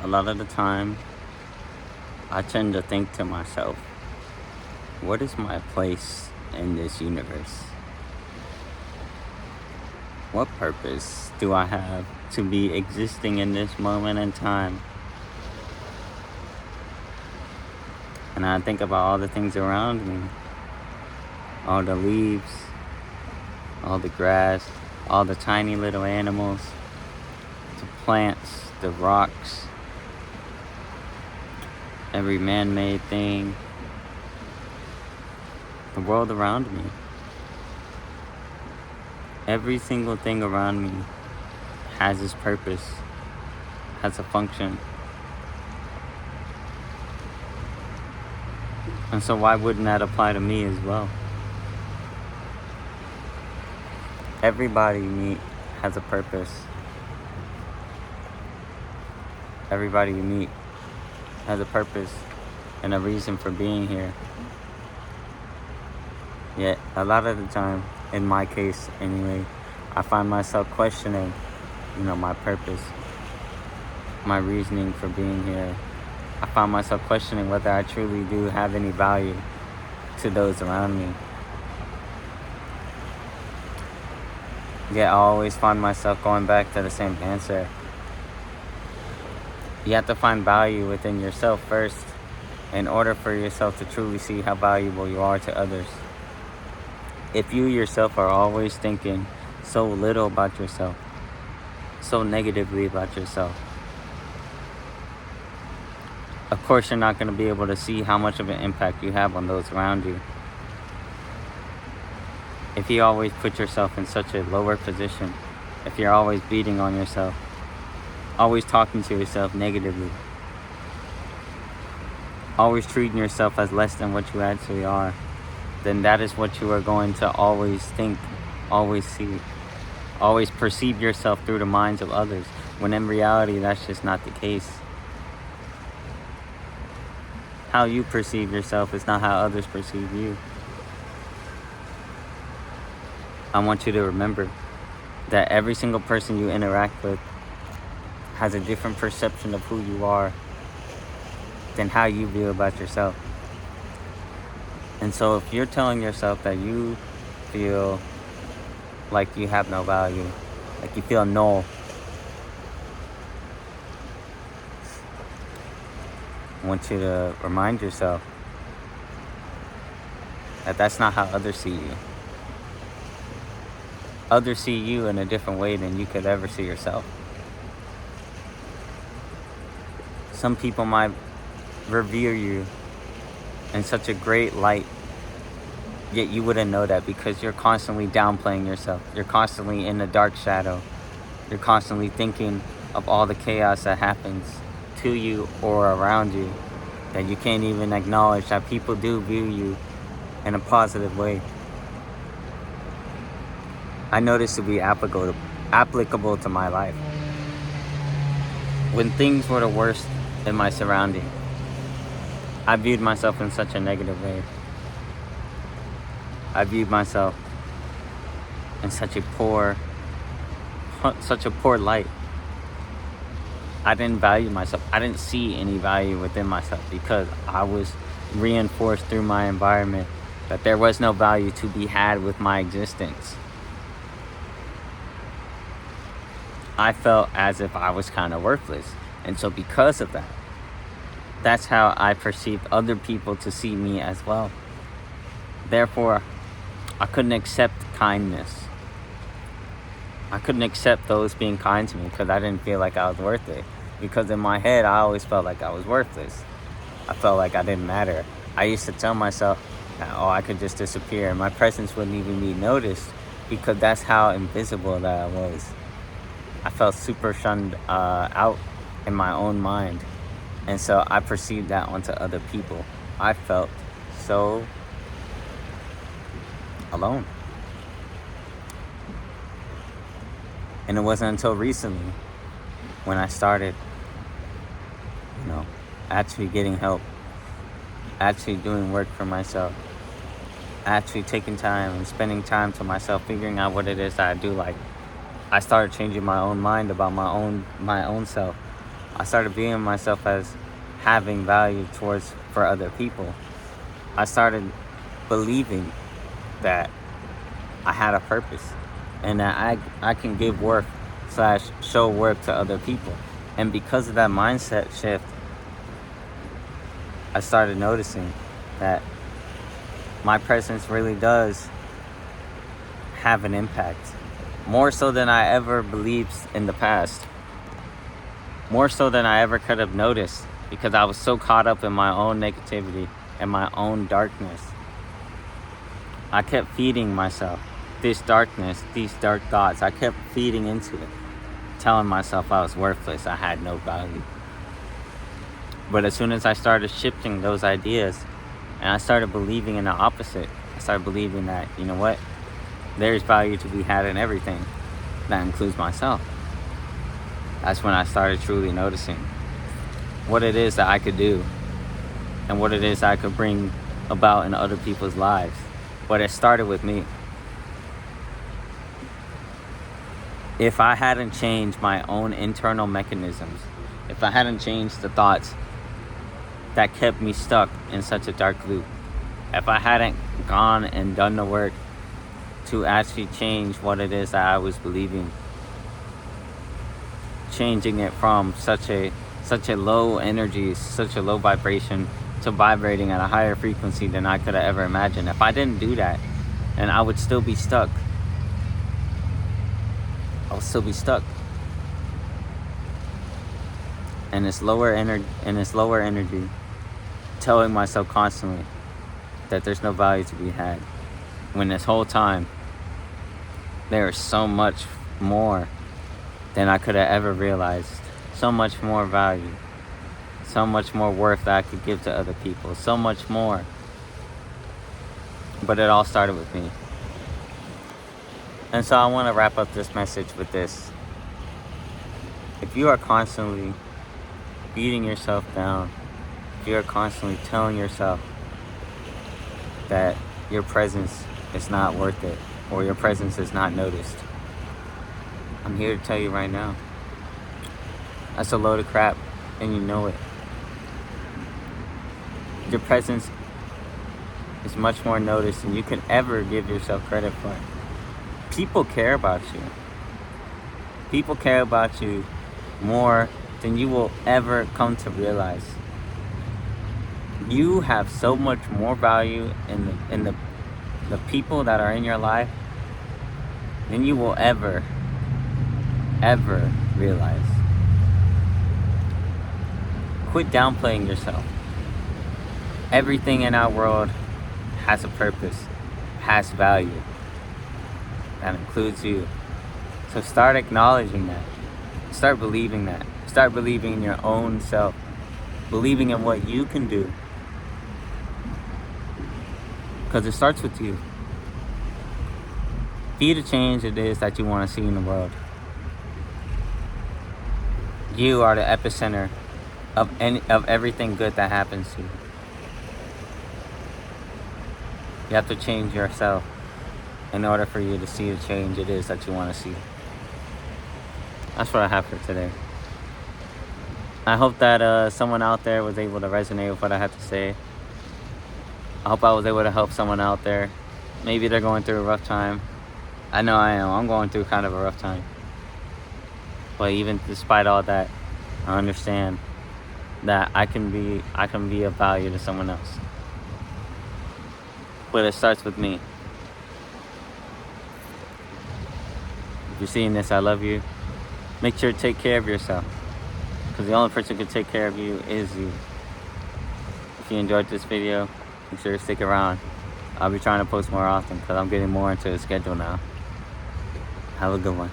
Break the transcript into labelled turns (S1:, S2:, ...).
S1: A lot of the time, I tend to think to myself, what is my place in this universe? What purpose do I have to be existing in this moment in time? And I think about all the things around me, all the leaves, all the grass, all the tiny little animals, the plants, the rocks, every man-made thing, the world around me. Every single thing around me has its purpose, has a function. And so why wouldn't that apply to me as well? Everybody you meet has a purpose. Everybody you meet has a purpose and a reason for being here. Yet, a lot of the time, in my case anyway, I find myself questioning, my purpose, my reasoning for being here. I find myself questioning whether I truly do have any value to those around me. Yet I always find myself going back to the same answer. You have to find value within yourself first in order for yourself to truly see how valuable you are to others. If you yourself are always thinking so little about yourself, so negatively about yourself, of course you're not going to be able to see how much of an impact you have on those around you. If you always put yourself in such a lower position, if you're always beating on yourself, always talking to yourself negatively, always treating yourself as less than what you actually are, then that is what you are going to always think, always see, always perceive yourself through the minds of others, when in reality that's just not the case. How you perceive yourself is not how others perceive you. I want you to remember that every single person you interact with has a different perception of who you are than how you feel about yourself. And so if you're telling yourself that you feel like you have no value, like you feel null, I want you to remind yourself that that's not how others see you. Others see you in a different way than you could ever see yourself. Some people might revere you in such a great light, yet you wouldn't know that because you're constantly downplaying yourself. You're constantly in the dark shadow. You're constantly thinking of all the chaos that happens to you or around you, that you can't even acknowledge that people do view you in a positive way. I know this to be applicable to my life. When things were the worst in my surrounding, I viewed myself in such a negative way. I viewed myself in such a poor light. I didn't value myself. I didn't see any value within myself because I was reinforced through my environment that there was no value to be had with my existence. I felt as if I was kind of worthless. And so because of that, that's how I perceived other people to see me as well. Therefore, I couldn't accept kindness. I couldn't accept those being kind to me because I didn't feel like I was worth it. Because in my head, I always felt like I was worthless. I felt like I didn't matter. I used to tell myself, I could just disappear. My presence wouldn't even be noticed because that's how invisible that I was. I felt super shunned out in my own mind. And so I perceived that onto other people. I felt so alone. And it wasn't until recently when I started, actually getting help, actually doing work for myself, actually taking time and spending time to myself, figuring out what it is that I do like. I started changing my own mind about my own self. I started viewing myself as having value for other people. I started believing that I had a purpose and that I can give worth / show worth to other people. And because of that mindset shift, I started noticing that my presence really does have an impact. More so than I ever believed in the past. More so than I ever could have noticed, because I was so caught up in my own negativity and my own darkness. I kept feeding myself this darkness, these dark thoughts. I kept feeding into it, telling myself I was worthless, I had no value. But as soon as I started shifting those ideas and I started believing in the opposite, I started believing that, you know what, there's value to be had in everything. That includes myself. That's when I started truly noticing what it is that I could do and what it is I could bring about in other people's lives. But it started with me. If I hadn't changed my own internal mechanisms, if I hadn't changed the thoughts that kept me stuck in such a dark loop, if I hadn't gone and done the work to actually change what it is that I was believing, changing it from such a low energy, such a low vibration, to vibrating at a higher frequency than I could have ever imagined. If I didn't do that, and I would still be stuck. I would still be stuck in this lower energy, telling myself constantly that there's no value to be had, when this whole time there is so much more than I could have ever realized. So much more value, so much more worth that I could give to other people, so much more. But it all started with me. And so I want to wrap up this message with this. If you are constantly beating yourself down, if you are constantly telling yourself that your presence is not worth it, or your presence is not noticed, I'm here to tell you right now, that's a load of crap, and you know it. Your presence is much more noticed than you can ever give yourself credit for. People care about you. People care about you more than you will ever come to realize. You have so much more value in the people that are in your life than you will ever realize. Quit downplaying yourself. Everything in our world has a purpose, has value. That includes you. So start acknowledging that. Start believing that. Start believing in your own self. Believing in what you can do. Because it starts with you. Be the change it is that you want to see in the world. You are the epicenter of everything good that happens to you. You have to change yourself in order for you to see the change it is that you want to see. That's what I have for today. I hope that someone out there was able to resonate with what I have to say. I hope I was able to help someone out there. Maybe they're going through a rough time. I know I am. I'm going through kind of a rough time. But even despite all that, I understand that I can be of value to someone else. But it starts with me. If you're seeing this, I love you. Make sure to take care of yourself, because the only person who can take care of you is you. If you enjoyed this video, make sure to stick around. I'll be trying to post more often because I'm getting more into the schedule now. Have a good one.